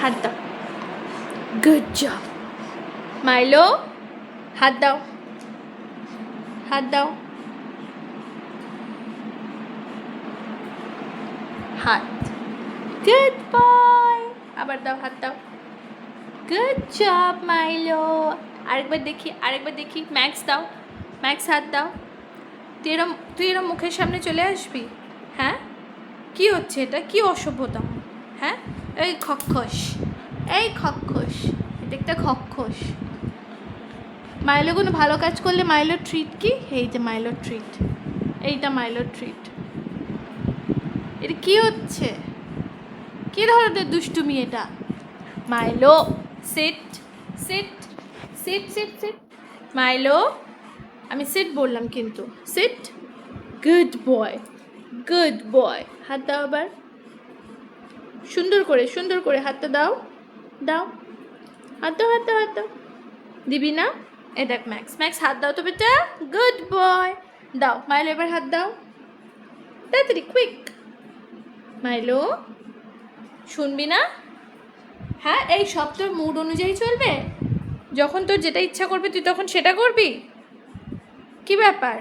হাত দাও। Good job মাইলো, হাত দাও, হাত দাও, হাত। গুড বয়, আবার দাও, হাত দাও। Good job মাইলো। আরেকবার দেখি, আরেকবার দেখি। ম্যাক্স দাও, ম্যাক্স হাত দাও। তুই এরম মুখের সামনে চলে আসবি? হ্যাঁ, কি হচ্ছে এটা? কি অসভ্যতা! হ্যাঁ, এই খক্ষস, এই খক্ষস, এটা একটা খক্ষস। মাইলো কোনো ভালো কাজ করলে মাইলোর ট্রিট কি? এই যে মাইলোর ট্রিট, এইটা মাইলোর ট্রিট। এটা কি হচ্ছে? কি ধরনের দুষ্টুমি এটা? Milo sit, sit, sit, sit, sit. Milo, আমি সিট বললাম কিন্তু। Sit. Good boy, good boy. হাত দাও আবার, সুন্দর করে, সুন্দর করে হাতটা দাও, দাও, হাত দাও, হাত দাও, হাত দাও। দিবি না? এ দেখ ম্যাক্স, ম্যাক্স হাত দাও তো বেটা। Good boy. দাও মাইলো, এবার হাত দাও তাড়াতাড়ি, কুইক। মাইলো, শুনবি না? হ্যাঁ, এই সব তোর মুড অনুযায়ী চলবে? যখন তোর যেটা ইচ্ছা করবে তুই তখন সেটা করবি? কি ব্যাপার?